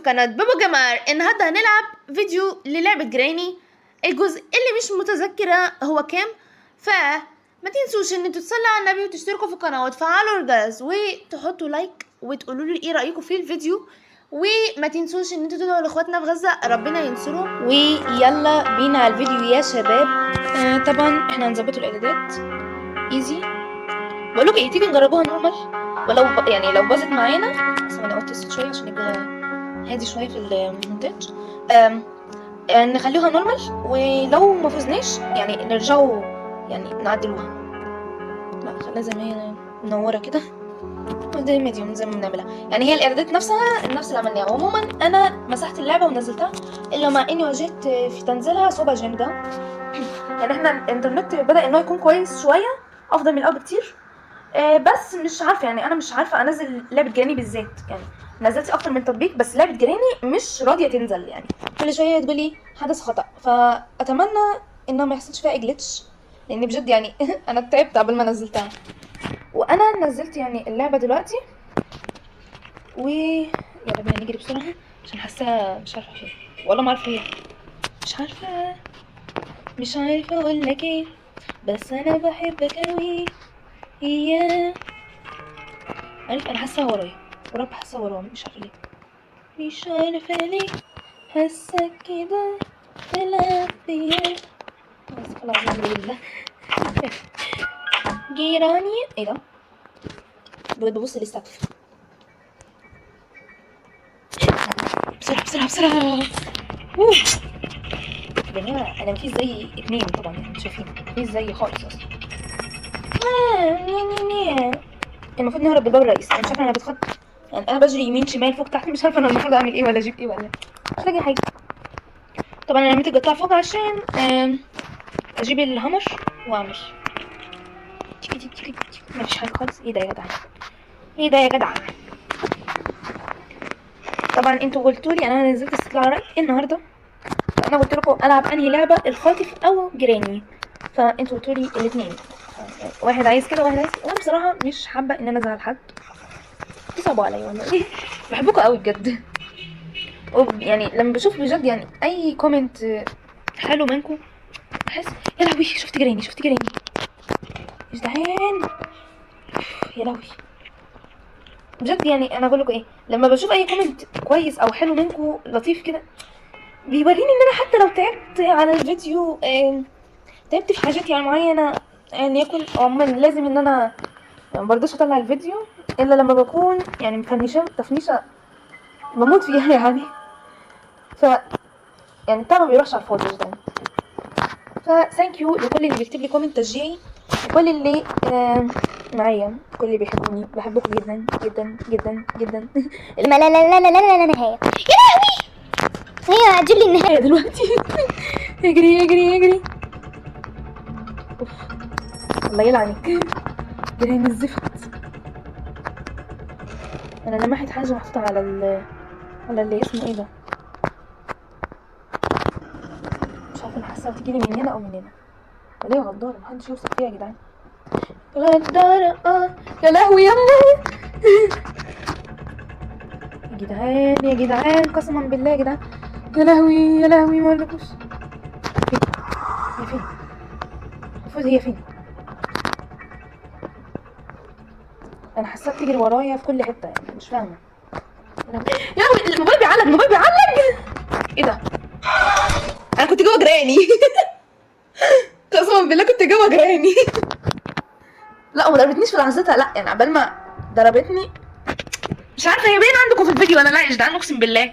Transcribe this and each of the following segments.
قناة بابا جمار. النهاردة هنلعب فيديو للعبة جراني. الجزء اللي مش متذكرة هو كام، فما تنسوش ان انتوا تصلوا على النبي وتشتركوا في القناة وتفعلوا الجرس وتحطوا لايك وتقولوا لي ايه رأيكم في الفيديو، وما تنسوش ان انتوا تدعوا لاخواتنا في غزة ربنا ينصرهم. ويلا بينا على الفيديو يا شباب. طبعا احنا هنظبط الاعدادات ايزي. بقولك ايه، تيجي نجربوها نورمال ولو يعني لو باظت معانا ثواني اوطي الصوت شويه عشان يبقى هادي شويه في المونتاج. نخليها نورمال، ولو ما فزناش يعني نرجعوا يعني نعدلوها. لا خليها زي ما هي منوره كده، ده ميديوم زي ما بنعملها. يعني هي الاعدادات نفسها نفس اللي عملناها. عموما انا مسحت اللعبه ونزلتها، الا مع اني واجهت في تنزيلها صعوبه جامده. يعني احنا الانترنت بدا انه يكون كويس شويه، افضل من الاول بكتير. بس مش عارفه، يعني انا مش عارفه انزل لعبه جراني بالذات. يعني نزلت اكتر من تطبيق بس لعبه جراني مش راضيه تنزل، يعني كل شويه تقولي حدث خطا. فاتمنى انها ما يحصلش فيها جلitch، لان بجد يعني انا تعبت قبل ما نزلتها. وانا نزلت يعني اللعبه دلوقتي يلا بينا نجري بسرعه عشان حاسه مش عارفه فين، والله ما عارفه ايه، مش عارفه اقول لك ايه، بس انا بحبك قوي. هي عارف انا حاسه ورايا ورب، حاسه ورايا مش عارفه ليه، مش عارفه ليه حاسه كده تلعب فيا. بس خلاص الحمد لله. جيراني ايه ده، ببص للسقف. بسرعه بسرعه بسرعه. يا جماعه انا مفيش زي اتنين طبعا، يعني شايفين مفيش زي خالص اصلا. المفروض نهرب بالباب الرئيسي. انا مش عارفه انا بتخط، يعني انا بجري يمين شمال فوق تحت، مش عارفه انا المفروض اعمل ايه ولا اجيب ايه ولا مش لاقي حاجه. طبعا انا رميت القطاع فوق عشان اجيب الهامر واعمل مفيش حاجه خالص. ايه ده يا جدع، ايه ده يا جدع. طبعا انتوا قلتوا لي، انا نزلت استطلاع راي النهارده، فانا قلت لكم العب انهي لعبه، الخاطف او جراني، فانتوا قلتوا لي الاثنين. واحد عايز كده وواحد عايز كده. وانا بصراحه مش حابه ان انا ازعل حد، تصعبوا عليا والله. بحبكم قوي بجد. يعني لما بشوف بجد يعني اي كومنت حلو منكم بحس يا لهوي شفت جراني شفت جراني يا جدعان، يا لهوي بجد. يعني انا بقول لكم ايه، لما بشوف اي كومنت كويس او حلو منكم لطيف كده بيوريني ان انا حتى لو تعبت على الفيديو، تعبت في حاجات يعني معينه، يعني يكون عموما لازم ان انا ما برضاش اطلع الفيديو الا لما بكون يعني مفنشه تفنيشه بموت فيها يعني. ف يعني التعب ما بيروحش على الفاضي جدا. فثانك يو لكل اللي بيكتب لي كومنت تشجيعي، وكل اللي معايا، كل اللي بيحبوني، بحبكم جدا جدا جدا جدا. ما لا لا لا لا لا لا نهاية. يا لهوي، هي هتجيب لي النهاية دلوقتي. اجري اجري اجري. اوف الله يلعنك، جري من الزفت. انا لمحت حاجه محطوطه على على اللي اسمه ايه ده، مش عارفه، انا حاسه بتجيلي من هنا او من هنا. ليه غداره، محدش يوصل فيها يا جدعان، غداره. يا لهوي يا لهوي. يا جدعان يا جدعان قسما بالله يا جدعان، يا لهوي يا لهوي. ما اقولكوش هي فين، المفروض هي فين. انا حاساها بتجري ورايا في كل حته، يعني مش فاهمه. يا لهوي الموبايل بيعلق، الموبايل بيعلق. ايه ده، انا كنت جوه جراني. قسما بالله كنت جوه جراني. لا ما ضربتنيش في لحظتها، لا يعني عبال ما ضربتني مش عارفه هي باينه عندكم في الفيديو ولا لا يا جدعان، اقسم بالله.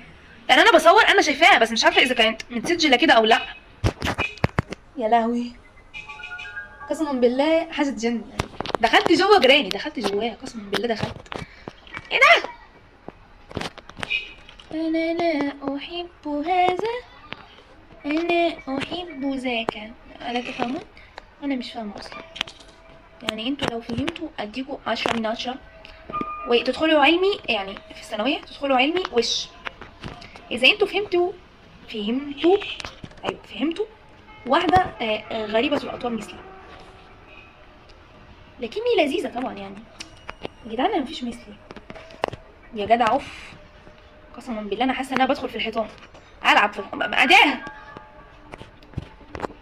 يعني انا بصور انا شايفاها، بس مش عارفه اذا كانت متسجله كده او لا. يا لهوي قسما بالله حاجه تجنن. يعني دخلت جوه جراني، دخلت جواها قسما بالله دخلت. ايه ده، انا لا احب هذا، انا احب ذاك. الا تفهمون؟ انا مش فاهمه اصلا. يعني انتوا لو فهمتوا اديكوا 10 من 10، وتدخلوا علمي يعني في الثانويه تدخلوا علمي وش. اذا انتوا فهمتوا ايوه فهمتوا واحده غريبه الاطوار مثلي، لكني لذيذه طبعا. يعني يا جدعان انا مفيش مثلي يا جدع، اوف قسما بالله انا حاسه ان انا بدخل في الحيطان، العب في اداها،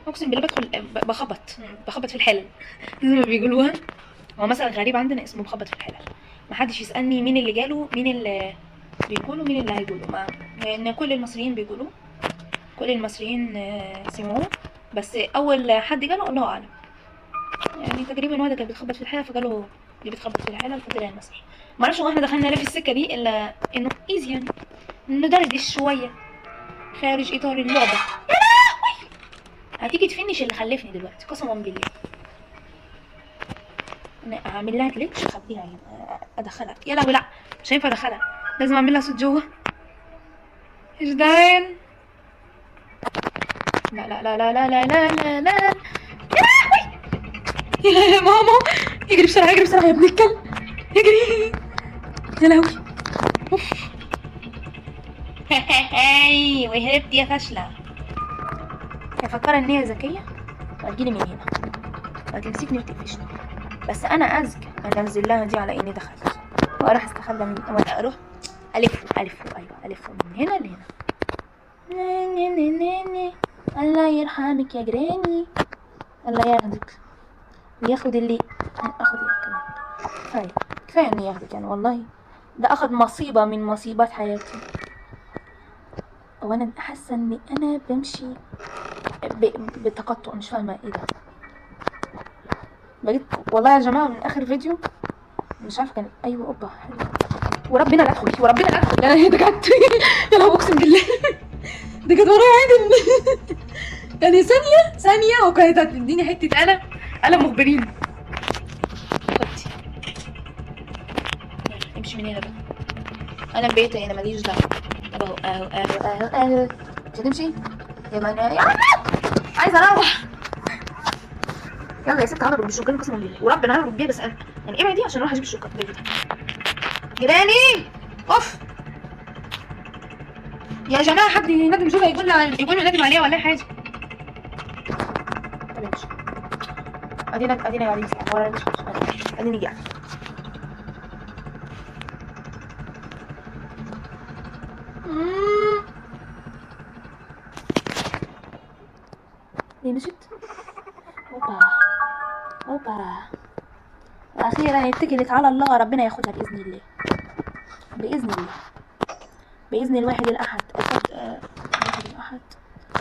اقسم بالله بدخل بخبط في الحلل زي ما بيقولوها. هو مثلا غريب عندنا اسمه بخبط في الحلل. محدش يسالني مين اللي جاله، مين اللي بيقولوا، مين اللي هيقولوا، ما ان كل المصريين بيقولوا، كل المصريين سمعوه، بس اول حد جاله الله اعلم. يعني تقريبا واحده كانت بتخبط في الحلل فقالوا اللي بتخبط في الحلل فطلع المسح. معرفش هو احنا دخلنا ليه في السكه دي الا انه ايزي، يعني ندردش شويه خارج اطار اللعبه. هتيجي تفنش اللي خلفني دلوقتي قسما بالله. انا اعمل لها جليتش اخبيها يعني ادخلها. يا لهوي لا مش هينفع ادخلها، لازم اعمل لها صوت جوه. ايش داين؟ لا لا لا لا لا لا لا لا لا يا لهوي يا ماما، اجري بسرعه اجري بسرعه يا ابن الكلب، اجري يا لهوي. اوف هاي وهربت يا فاشله. مفكره ان هي ذكيه وهتجيلي من هنا وهتمسكني وتقفشني، بس انا اذكى. انا انزل لها دي على اني دخلت واروح استخبى من اروح الف ايوه الف من هنا لهنا. الله يرحمك يا جراني، الله ياخدك وياخد اللي اخد كمان. كفايه انه ياخدك يعني، والله ده اخد مصيبه من مصيبات حياتي. وانا حاسه اني انا بمشي بتقطع، مش فاهمه ايه ده بقيت والله يا جماعه. من اخر فيديو مش عارفه كان ايوه اوبا وربنا لا ادخل وربنا لا ادخل. انا ده كانت يا لهوي اقسم بالله ده كانت ورايا عادل يعني ثانيه وكانت هتديني حته قلم مخبرين. خدتي امشي من هنا بقى، انا بيت هنا ماليش دعوه. طب اهو مش هتمشي يا مان عايزه اروح. يلا يا ست هضرب بالشوكان قسما بالله وربنا هضرب بيها، بس انا يعني ابعدي عشان اروح اجيب الشوكان. جيراني اوف يا جماعه، حد ينادي نشوفها يقول ندم عليها ولا حاجه. طب امشي ادينا قاعدين ولا مش اديني قاعد. ليه مشيت؟ اوبا اخيرا اتكلت على الله، ربنا ياخدها باذن الله، باذن الواحد الاحد. الواحد الاحد.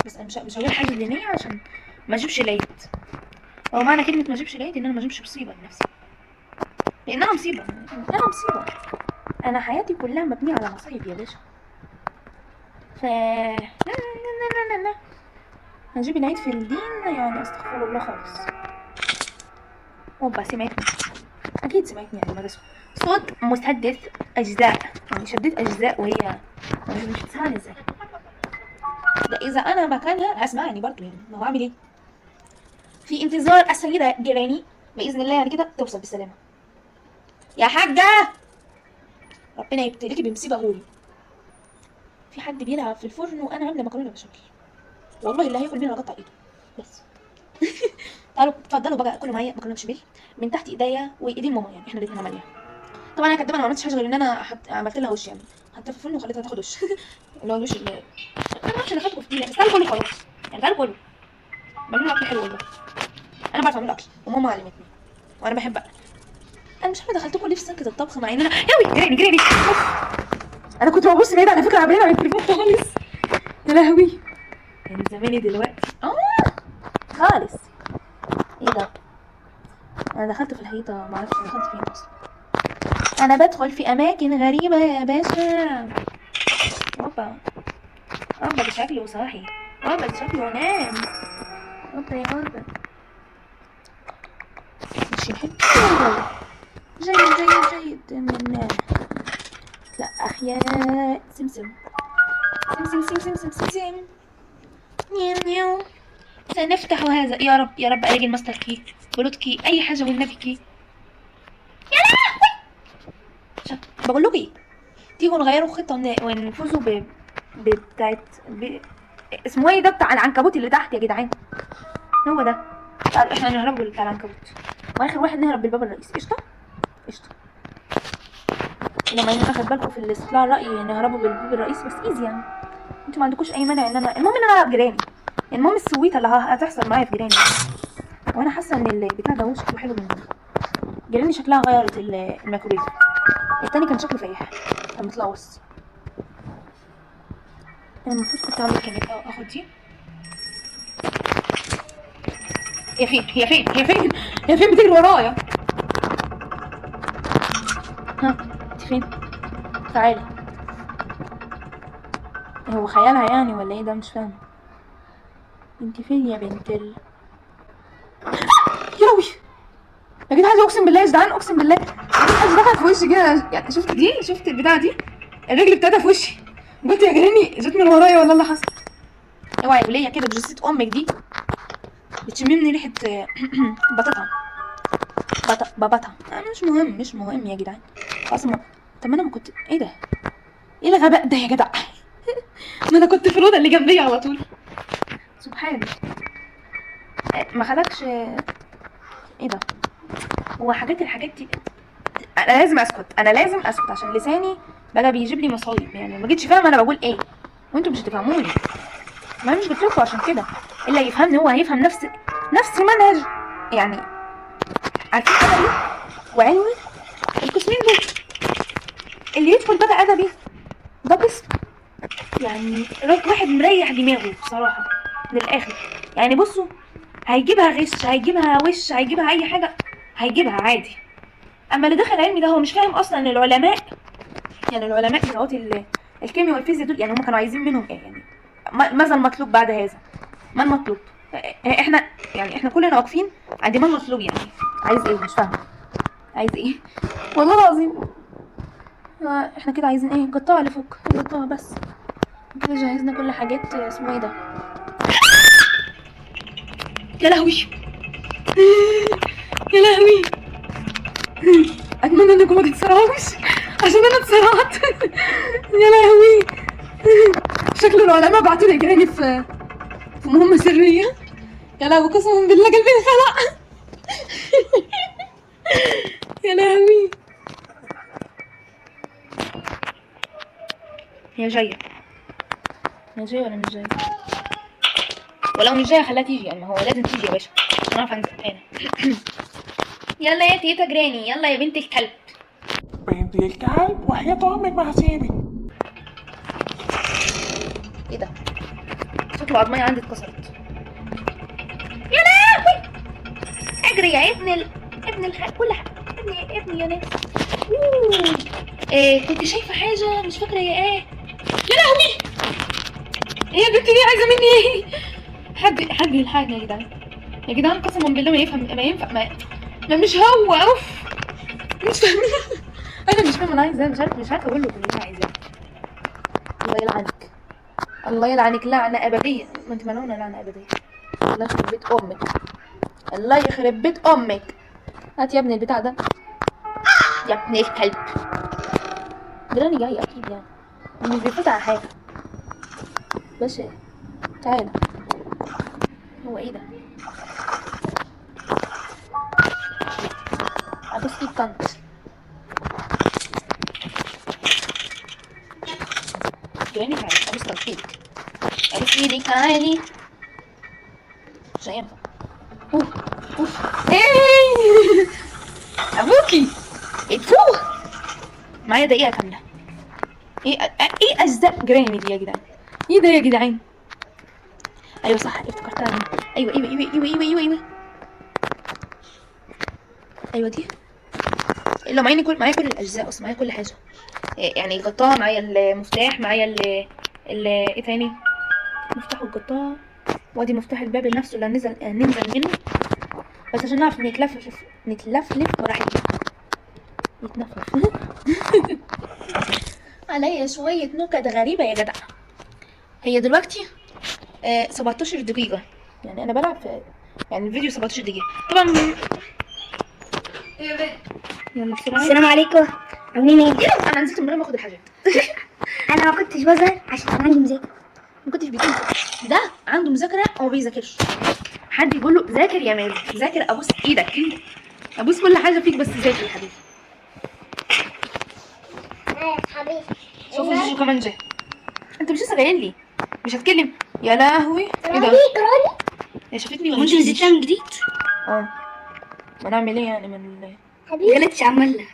بس انا مش هقول حاجه دينيه عشان ما اجيبش العيد. هو معنى كلمه ما اجيبش العيد ان انا ما اجيبش مصيبه لنفسي، لانها مصيبه. انا حياتي كلها مبنيه على مصايب يا باشا. لا هنجيب العيد في الدين يعني استغفر الله خالص. اوبا سمعتني، اكيد سمعتني يعني. ما صوت مسدس اجزاء، يعني شديت اجزاء وهي مش بتسمعني ازاي. ده اذا انا مكانها هسمعني برضه يعني، ما هو اعمل ايه؟ في انتظار السيده جيراني باذن الله يعني كده توصل بالسلامه. يا حاجه ربنا يبتليكي بمصيبه غوري. في حد بيلعب في الفرن وانا عامله مكرونه بشاميل، والله اللي هياكل منها اقطع ايده بس. تعالوا اتفضلوا بقى كلوا معايا مكرونه بشاميل من تحت ايديا وايدين ماما، يعني احنا الاثنين عملناها. طبعا انا كدابه، انا ما عملتش حاجه غير ان انا عملت لها وش، يعني حتى في الفرن وخليتها تاخد وش اللي هو الوش اللي انا ما اعرفش دخلته في دي، بس تعالوا كلوا خلاص يعني، تعالوا كلوا. بعملوا اكل حلو والله، انا بعرف اعمل اكل وماما علمتني وانا بحب اكل. انا مش عارفه دخلتكم ليه في سكه الطبخ مع ان انا ياوي جريني انا كنت ببص بعيد على فكره عاملين على التليفون خالص. يا لهوي يعني زماني دلوقتي خالص. ايه ده؟ انا دخلت في الحيطه، ما اعرفش دخلت فين اصلا. انا بدخل في اماكن غريبه يا باشا. اوبا ده شكله صاحي، ده شكله نام. اوبا يا اوبا ماشي حلو جيد من لا احياء سمسم نيو سنفتح هذا. يا رب الاقي الماستر كي، بلوت كي، اي حاجه والنبي كي. يا لهوي بقول لكم ايه، تيجوا نغيروا خطه ونفوزوا بتاعت اسمه ايه ده بتاع العنكبوت اللي تحت يا جدعان. هو ده احنا نهرب بتاع العنكبوت واخر واحد نهرب بالباب الرئيسي. قشطه لما انا اخد بالكم في الاستطلاع الرأي نهربوا بالباب الرئيسي، بس ايزي يعني. انتوا ما عندكوش اي مانع ان انا، المهم ان انا العب جيراني، المهم السويته اللي هتحصل معايا في جيراني. وانا حاسه ان البتاع ده هو شكله حلو من جوه. جيراني شكلها غيرت الميكرويف، التاني كان شكله فايح، كان متلوث. انا المفروض كنت اعمل كده، اخد دي. هي فين هي فين هي فين هي فين؟ بتجري ورايا. ها انت فين؟ تعالي. هو خيالها يعني ولا ايه ده؟ مش فاهمه. انت فين يا بنت يا لوي يا جدعان، اقسم بالله يا جدعان، اقسم بالله حاجه دخلت في وشي كده يعني. شفت دي؟ شفت البتاعه دي؟ الرجل بتاعتها في وشي. قلت يا جيراني جت من ورايا ولا اللي حصل؟ اوعي يا وليه كده بجثة امك دي بتشممني ريحه بطاطا باباتا. مش مهم مش مهم يا جدعان خلاص. طب ما انا ما كنت ايه ده؟ ايه الغباء ده يا جدع؟ ما انا كنت في الاوضه اللي جنبي على طول. سبحان ما خدكش ايه ده؟ هو الحاجات دي انا لازم اسكت، انا لازم اسكت عشان لساني بقى بيجيب لي مصايب يعني. ما جيتش فاهمه انا بقول ايه وانتوا مش هتفهموني. ما مش قلت لكم عشان كده اللي هيفهمني هو هيفهم نفس منهج يعني. عارفين ادبي وعلمي القسمين دول، اللي يدخل بقى ادبي ده قسم يعني واحد مريح دماغه بصراحه من الاخر يعني. بصوا هيجيبها غش، هيجيبها وش، هيجيبها اي حاجه، هيجيبها عادي. اما اللي دخل علمي ده هو مش فاهم اصلا ان العلماء يعني العلماء بتوع الكيمياء والفيزياء دول يعني هم كانوا عايزين منهم ايه يعني؟ ماذا المطلوب بعد هذا؟ ما المطلوب؟ احنا يعني احنا كلنا واقفين عند ما المطلوب يعني. عايز ايه؟ مش فاهمه عايز ايه والله العظيم. احنا كده عايزين ايه؟ قطاع اللي فوق القطاع بس كده. جهزنا كل حاجات اسمه ايه ده. يا لهوي يا لهوي، اتمنى انكم ما تتسرعوش عشان انا اتسرعت. يا لهوي شكل العلماء بعتوا لي جاني في مهمه سريه. يا لهوي قسما بالله قلبي انخلع. يا لهوي. هي جايه ولا مش جايه؟ ولو مش جايه خليها تيجي يعني، ما هو لازم تيجي يا باشا عشان اعرف انزل هنا. يلا يا تيتا جراني، يلا يا بنت الكلب. بنت الكلب وحياة امك ما هسيبك. ايه ده؟ شكله عضمية عندي اتكسرت. يا لهوي اجري يا ابن كل حاجه ابني يا ناس. ايه كنت شايفه حاجه مش فاكره هي ايه. يا لهوي هي البنت دي عايزه مني ايه؟ حد يلحقني يا جدعان. يا جدعان قسما بالله ما ينفع ما مش هو اوف مش فاهمين. انا مش فاهمه انا عايزه مش عارفه اقول له اللي انا عايزاه. الله يلعنك الله يلعنك لعنه ابديه. ما انت ملعونه لعنه ابديه. الله يخرب بيت امك الله يخرب بيت امك. هات يا ابني البتاع ده يا ابن الكلب. جيراني جاي اكيد يعني مش بيفتح على حاجه. باشا تعالى. هو ايه ده؟ ابص لي الطنط. جيراني تعالى ابص تنطيط ابص ايدك تعالي. مش هينفع. اوف ايه ابوكي اتفوق معايا دقيقه كامله. ايه اجزاء جيراني دي يا جدعان؟ ايه ده يا جدعان؟ ايوه صح افتكرتها دي. ايوه دي لو معايا كل الاجزاء اصلا، معايا كل حاجه يعني القطاع معايا، المفتاح معايا، ايه تاني؟ مفتاح القطاع وادي مفتاح الباب نفسه اللي ننزل منه بس عشان نعرف نتلفلف براحتنا. نتنفف. عليا شويه نكت غريبه يا جدع. هي دلوقتي 17 دقيقة يعني أنا بلعب في يعني الفيديو 17 دقيقة طبعا. يلا بسرعة. السلام عليكم، عاملين ايه؟ أنا نزلت من غير ما آخد الحاجات. انا ما كنتش بظهر عشان كان عندي مذاكره. ما كنتش بيجي ده عنده مذاكرة أو ما بيذاكرش. حد يقول له ذاكر يا مازن ذاكر، أبوس إيدك أبوس كل حاجة فيك بس ذاكر يا حبيبي. شوفوا جوجو كمان جه. انت مش لسه جايين لي؟ مش هتكلم؟ يا لهوي ايه ده؟ هي شافتني ولا وانت نزلتها من جديد؟ اه. ما نعمل ايه يعني من حبيبي غلطتش عملنا.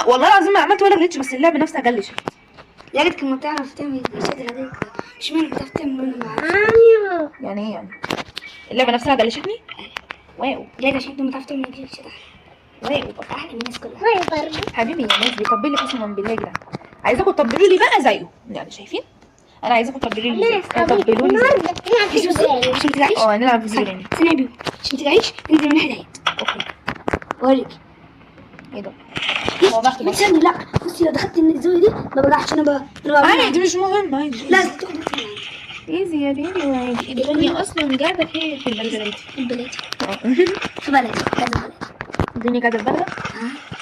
والله العظيم ما عملت ولا غلطش، بس اللعبه نفسها جلشت. يا ريت كنت تعرف تعمل الشات العادية. اشمعنى بتعرف تعمل وانا معاك؟ يعني ايه يعني؟ اللعبه نفسها جلشتني؟ واو. ليه عشان انت ما تعرف تعمل الشات واو احلى من الناس كلها. حبيبي يا ناس بيطبل لي قسما بالله يا جدعان. عايزاكم تطبلوا لي بقى زيه، يعني شايفين؟ انا عايزاكم تطبلوا لي زيه. تطبلوا لي زيه. عشان تتعيش هنلعب فيديو جيم. ثانية بيو عشان تتعيش انزل من ناحية اوكي. اوريك. ايه ده؟ ما تسألني. لا بصي، لو دخلت الزاوية دي ما بلعش. انا عادي مش مهم، عادي. لازم تاخد ايزي يا بيبي وعادي. الدنيا اصلا قاعده فين؟ في البلد. البلد. في بلد لازم بلد. الدنيا قاعده في بلدك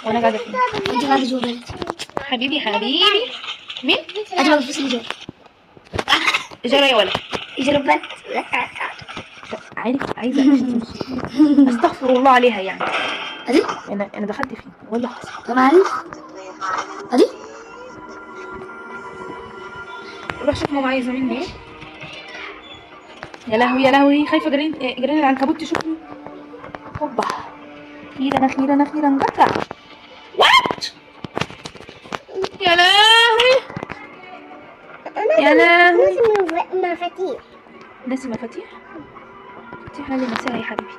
وانا قاعده فين؟ انت قاعدة جوا بلد. حبيبي مين؟ اجمل في الجو. اجاره يا ولد. يجرب بلد. عايزه استغفر الله عليها يعني. ادي انا دخلت فين ولا حصل؟ طب عارف ادي روح شوف ماما عايزه مني ايه. يا لهوي يا لهوي، خايفه جرين العنكبوت تشوفني. هوبا. اخيرا قطع. وات. يا لهوي يا لهوي. مفاتيح. ناسي مفاتيح اللي ناسيها يا حبيبي.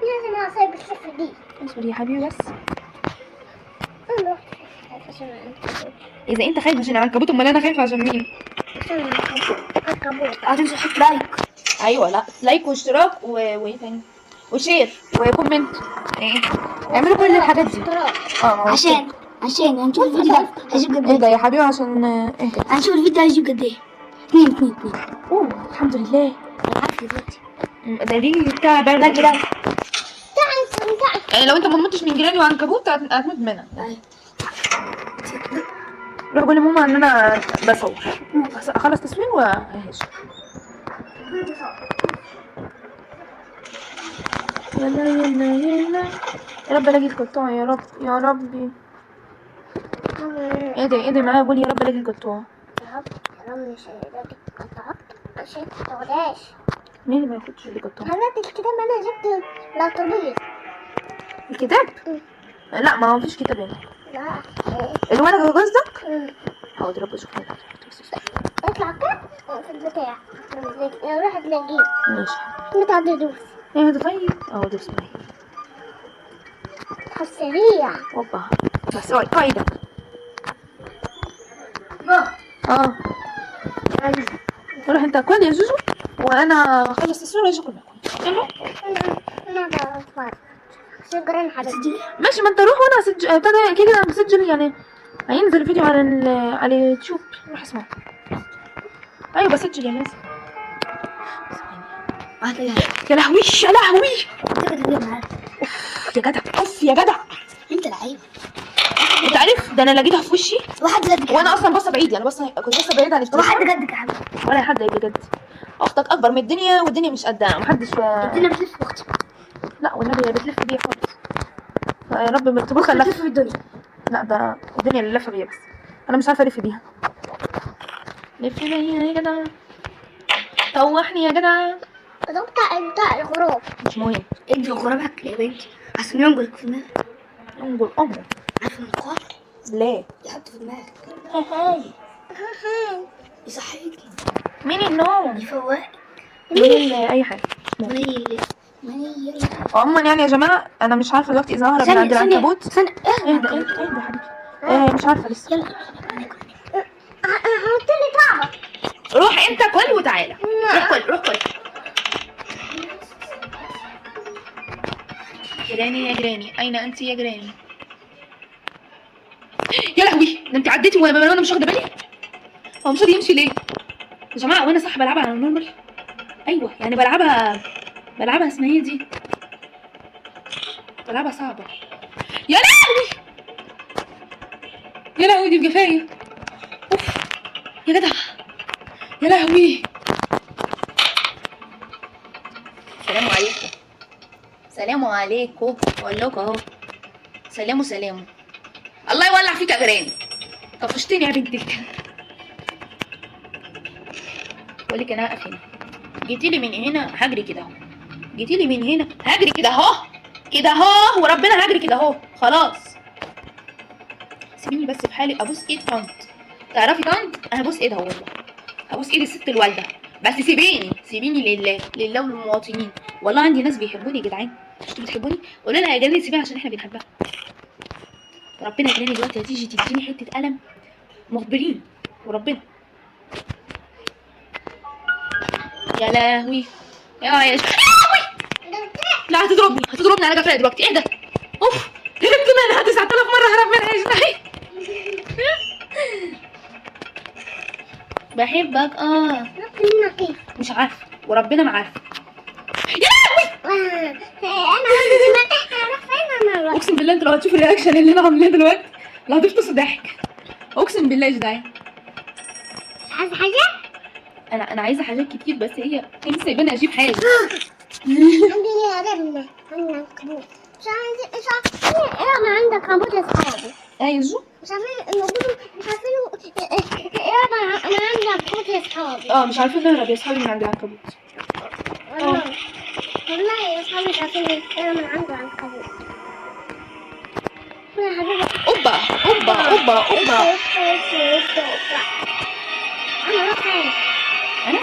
لازم اصيب الصفر دي. اصبر يا حبيبي بس. اذا انت خايف عشان العنكبوت، امال انا خايفه عشان مين؟ هتنسوا تحط لايك. ايوه، لا لايك واشتراك وايه تاني وشير وكومنت. ايه اعملوا كل الحاجات دي. عشان هنشوف الفيديو ده هيجيب قد ايه ده يا حبيبي؟ عشان ايه؟ هنشوف الفيديو هيجيب قد ايه. 2. اوه الحمد لله. عارفه دلوقتي. ده دي بتاع برد. لا كده. يعني لو انت ما متش من جيراني وعنكبوت هتموت منها. روح قول لماما ان انا بصور. اخلص تصوير واهش. يلا يا رب الاقي القطاع. يا ربي. ايه ده معايا؟ قول يا رب الاقي القطاع. يا رب مش هلاقي قطعات عشان متقعداش. مين اللي ما ياخدش القطاع؟ هات الكتاب. انا جبت الأطربية. الكتاب؟ لا ما هو فيش كتاب هنا. لا الورقة قصدك؟ حاضر رب اشوف. اطلع كده في البتاع. روح تلاقيه. ماشي. بتاع دوس. ايه ده؟ طيب دوس معايا. سريع. اوبا بس اوعى ايدك. روح انت كل يا جوجو وانا اخلص تصوير واجي اكل معاكم. يلا. انا بتفرج. شكرا حبيبتي. ماشي، ما انت روح وانا اسجل كده مسجل يعني. هينزل الفيديو على اليوتيوب. روح اسمع. ايوه بسجل يا ناس. يا لهوي يا لهوي. يا جدع اوف يا جدع. انت لعيب. انت عارف ده انا لقيتها في وشي. واحد جدك. وانا اصلا باصه بعيد يعني كنت باصه بعيد عن التليفون. واحد جدك يا حبيبي. ولا حد هيجي جد. اختك اكبر من الدنيا والدنيا مش قدها. محدش الدنيا بتلف في اختي. لا والنبي هي بتلف بيا خالص. يا رب ما تبقى لف في الدنيا. لا ده الدنيا اللي لفه بيا بس. انا مش عارفه الف بيها. لف بيا يا جدع. طوحني يا جدع. ده بتاع الغراب. مش مهم. ادي الغراب حق يا بنتي. عشان ينقلك في دماغك. انقل امه. عارفه المنقار؟ ليه؟ يحط في دماغك. هاي يصحيك. مين النوم؟ يفوقك. مين اي حاجه. مني عموما يعني يا جماعه انا مش عارفه دلوقتي اذا اهرب من عند العنكبوت. ثانية. اهدى يا حبيبي. مش عارفه لسه. يلا. حط لي طعمة. روح انت كل وتعالى. روح كل. جيراني يا جيراني، اين انت يا جيراني؟ يا لهوي ده انت عديتي وانا مش واخده بالي. هو مش راضي يمشي ليه يا جماعه؟ وانا صح بلعبها على النورمال. ايوه يعني بلعبها اسمها ايه دي؟ بلعبها صعبه. يا لهوي دي بجفايه. اوف يا جدع. يا لهوي. سلام عليكم. بقول لكم اهو. سلام. الله يولع فيك يا جيراني. طفشتني يا بنت الكلب. بقول لك انا هقف هنا. جيتي لي من هنا هجري كده اهو. جيتي لي من هنا هجري كده اهو. كده اهو وربنا هجري كده اهو. خلاص سيبيني بس في حالي. ابوس ايد طنط. تعرفي طنط انا ابوس ايدها والله. ابوس ايد الست الوالده. بس سيبيني لله وللمواطنين. والله عندي ناس بيحبوني يا جدعان. مش انتوا بتحبوني؟ قولوا لها يا جدعان سيبيها عشان احنا بنحبها. ربنا يكرمني دلوقتي هتيجي تديني حته قلم مخبرين وربنا. يا لهوي يا لا هتضربني على جفايا دلوقتي. ايه ده؟ اوف هربت منها 9000 مره هرب منها يا جدعان. بحبك كيف؟ مش عارفه وربنا ما عارفه. يا لهوي انا اقسم بالله انتوا لو هتشوفوا الرياكشن اللي انا عاملاه دلوقتي لا هتفطسوا ضحك. اقسم بالله يا جدعان. عايز حاجة؟ انا عايزه حاجات كتير بس هي لسه سايباني اجيب حاجه. عندي رنة عندنا كبوت. مش عارفة ايه ما عندك كبوت يا صحابي. ايوه جو مش عارفين مش عارفين ايه ما عندك كبوت يا صحابي. مش عارفين نهرب يا اصحابي من عند العنكبوت. والله يا صحابي مش عارفين ايه من عنده عنكبوت. يا حبيبي اوبا انا اروح فين؟ انا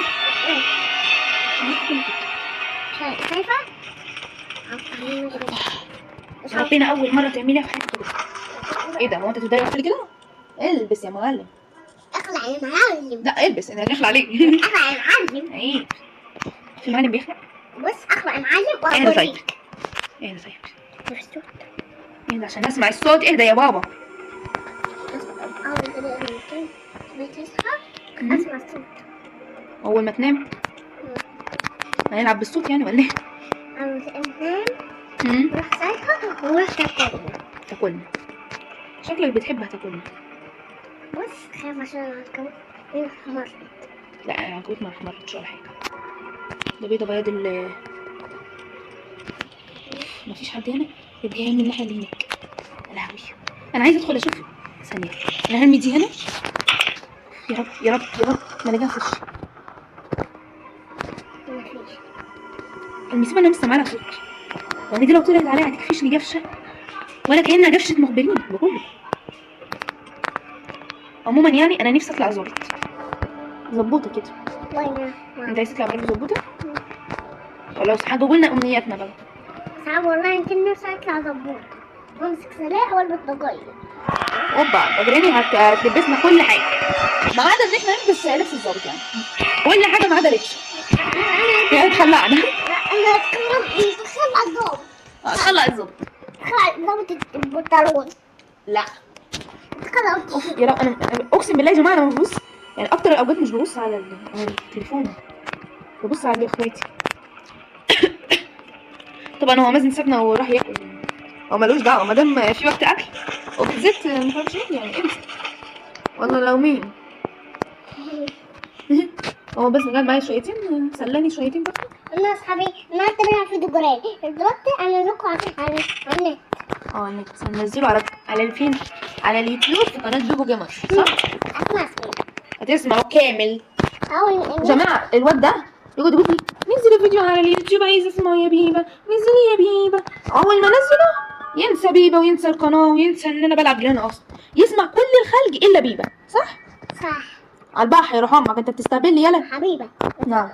شايفة؟ ربنا اول مره تعمليها في حياتك كده. ايه ده هو انت تبداي قبل كده؟ البس يا معلم. اخلع يا معلم. لا البس انا داخل عليك. اخلع يا معلم. عيب في معلم بيخلق. بص اخلع يا معلم اهدى طيب. اهدى طيب. اهدى عشان اسمع الصوت. اهدى يا بابا. اسمع الصوت. اول ما تنام هنلعب بالصوت يعني ولا ايه؟ عاوز انام. روح صايحة وروح تاكلنا. شكلك بتحبها تاكلنا. بص خايف عشان العنكبوت حمر. لا العنكبوت ما حمرتش ولا حاجه. ده بيضه بياض مفيش حد هنا. يبقى جاي من الناحيه اللي هناك. يا لهوي انا عايزه ادخل اشوف ثانيه. انا هرمي دي هنا. يا رب يا رب يا رب ما نجحش. مفيش. المصيبه انا لسه معاها صوت. يعني دي لو طلعت عليها هتكفشني جفشه ولا كانها جفشه مخبرين بقول. عموما يعني انا نفسي اطلع ظبوطه كده. وين؟ انت عايز تطلع برضه ظبوطه؟ خلاص هجيبوا لنا امنياتنا بقى. صعب والله يمكن نفسي اطلع ظبوط وامسك سلاح والبس ضجايج. اوبا بجراني هتلبسنا كل حاجه ما عدا ان احنا نلبس لبس الظابط يعني. كل حاجه ما عدا لبس. هي هتخلعنا. لا انا بخلع الضوء. هتخلع الظابط. ضابط البنطلون. لا خلاص. يا رب انا اقسم بالله يا جماعه انا ببص يعني اكتر الاوقات مش ببص على التليفون. ببص على اخواتي. طبعا هو مازن سابنا وراح ياكل. هو ملوش دعوه ما دام في وقت اكل وبالذات مش عارف شو يعني امسك والله لو مين. هو بس قاعد معايا شويتين سلاني شويتين بس. انا اصحابي ما تبعوا في دجراج دلوقتي انا لكم على النت. النت هننزله على الفين على اليوتيوب في قناه بيبو جيمر صح؟ اسمع هتسمعوا كامل. يا جماعه الواد ده يقعد يقول لي نزل الفيديو على اليوتيوب عايز اسمعه يا بيبه نزلي يا بيبه. اول ما نزله ينسى بيبه وينسى القناه وينسى ان انا بلعب جيران اصلا. يسمع كل الخلق الا بيبه صح؟ صح. على البحر يروح امك انت بتستهبل لي يلا. حبيبه. نعم.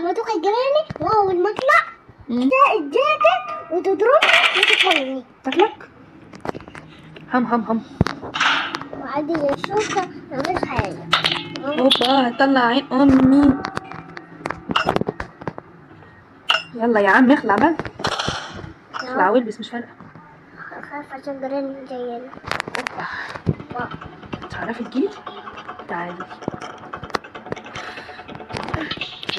ما تروح الجيراني واول ما اطلع تلاقي الجاكيت وتضربني وتطلعني. تاكلك؟ هم وعادي الشرطه مفيش حاجه. اوبا هتطلع عين امي. يلا يا عم اخلع بقى. اخلع والبس مش فارقه. خايف عشان جيراني جايين. اوبا تعرفي تجيلي؟ تعالي.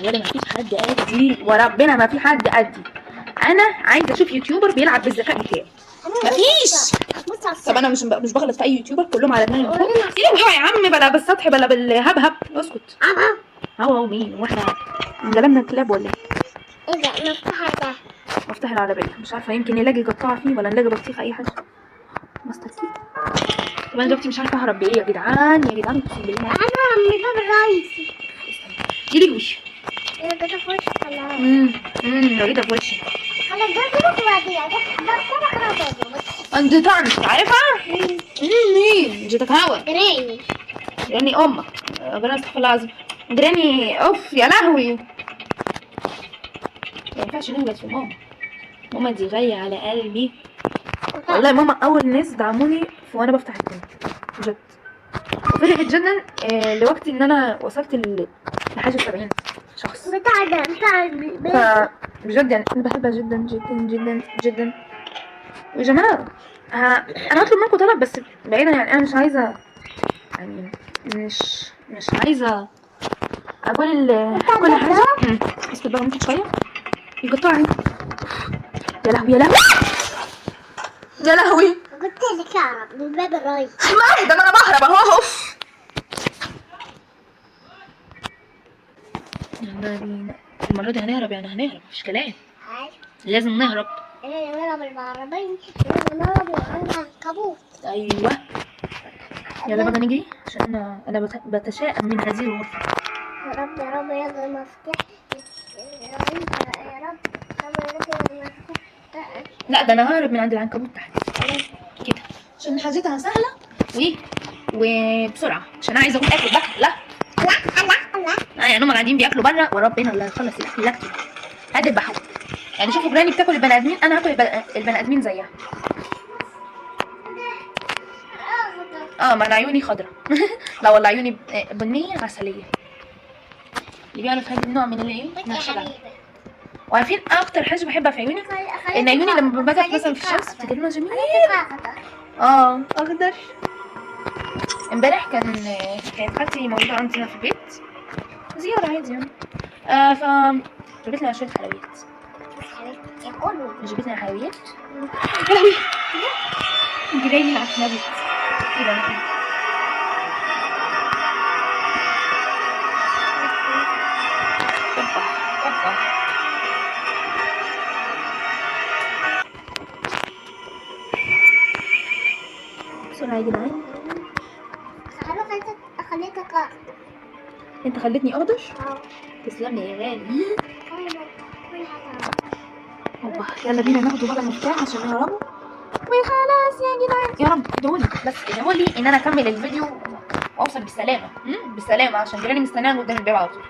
ولا مفيش حد قدي وربنا ما في حد قدي. انا عايزه اشوف يوتيوبر بيلعب بالذكاء بتاعي. مفيش. طب انا مش بغلط في اي يوتيوبر كلهم على دماغي. ايوه يا عم بلا بالسطح بلا بالهبهب اسكت. هو مين واحنا انجلبنا الكلاب ولا ايه ده مفتاح ده؟ مفتاح العربيه مش عارفه يمكن نلاقي قطاعه فيه ولا نلاقي بطيخه اي حاجه. ماستر كي. طب انا دلوقتي مش عارفه اهرب بايه يا جدعان، يا جدعان اقسم بالله. انا من الباب الرئيسي. دي لي وشي. انا كده في وشك خلاص. رهيبه في وشي. خلاص ده كده بعدين ده كده خلاص. انت تعرف عارفها؟ مين؟ جيتك هوا. جراني. جراني امك. ربنا يستغفر الله العظيم. جراني اوف يا لهوي. ما ينفعش نغلط في ماما. ماما دي غالية على قلبي. والله ماما اول ناس دعموني في وانا بفتح القناة بجد. وفرحت جدا لوقت ان انا وصلت لحاجة 70 شخص. بتاع فبجد يعني انا بحبها جدا جدا جدا جدا. ويا جماعة انا هطلب منكم طلب بس بعيدا، يعني انا مش عايزة، يعني مش عايزة اقول كل حاجة. اسكت بقى ممكن شوية يقطعني. يا لهوي يا لهوي يا لهوي. قلت لك اهرب من الباب الرئيسي. ما ده انا بهرب اهو. يلا بينا المرة دي هنهرب، يعني هنهرب مفيش كلام، لازم نهرب. نهرب بالعربية، نهرب بالعنكبوت. ايوه يلا بقى نجري عشان انا بتشائم من هذه الغرفة. يا رب يا رب يلا المفتاح. يا رب يا رب يلا المفتاح. لا ده انا ههرب من عند العنكبوت تحت كده عشان حاجتها سهلة وبسرعة، عشان عايزة اقوم اكل بقى. لا يعني هم قاعدين بياكلوا بره وربنا اللي هيخلص الاكل اللي اكله. هات البحر يعني. شوفوا جراني بتاكل البني ادمين، انا هاكل البني ادمين زيها. ما انا عيوني خضرا. لا والله عيوني بنية عسلية. اللي بيعرف هذا النوع من العيون نحشدها. وعارفين اكتر حاجة بحبها في عيوني؟ ان عيوني لما باجي مثلا في الشمس بتبقى لونها جميل. اخضر. امبارح كانت خالتي موجودة عندنا في البيت زيارة عادي يعني. ف جابت لنا شوية حلويات. جابت لنا حلويات. يا لهوي جرايني العنكبوت. ايه ده؟ بسرعة يا جدعان. عارف انت خليتك انت خليتني اخضر. تسلم يا غالي. اوبا يلا بينا ناخده بقى المفتاح عشان نهربه وخلاص يا جدعان. يا رب ادعولي بس ادعولي ان انا اكمل الفيديو واوصل بالسلامة. بالسلامة عشان جيراني مستنياني قدام الباب على طول.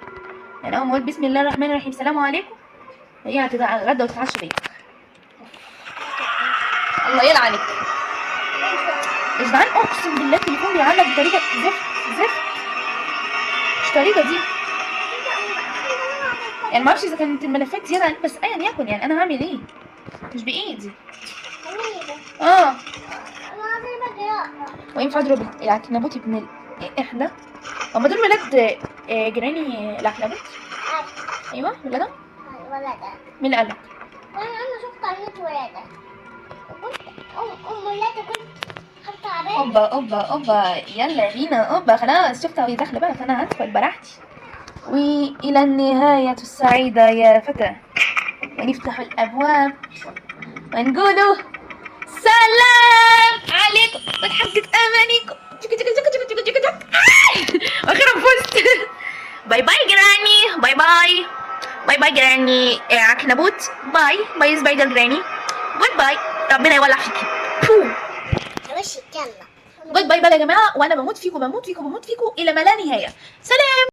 يعني اول ما اقول بسم الله الرحمن الرحيم السلام عليكم هي هتتغدى وتتعشى بيا. الله يلعنك يا جدعان. اقسم بالله التليفون بيعلق بطريقة زفت. مش الطريقة دي يعني. معرفش اذا كانت الملفات زيادة عليك بس ايا يكن يعني انا هعمل ايه؟ مش بايدي. وينفع اضرب العنكبوت ابن الاحدى؟ هما دول ولاد جيراني العنكبوت؟ ايوه ولادها؟ ولادها. مين اللي قالك؟ انا شفت عينة ولادها. ولادها كنت خدت عليها. اوبا يلا بينا. اوبا خلاص شفتها وهي داخله بقى فانا هدخل براحتي. والى النهاية السعيدة يا فتى. ونفتح الابواب ونقولوا سلام عليكم وتحقق امانيكم. واخيرا فزت. باي باي جراني. باي باي جراني عنكبوت. باي سبايدر جراني. جود باي. ربنا يولع فيكي. وشك يلا. جود باي بقى يا جماعه. وانا بموت فيكم الى ما لا نهايه. سلام.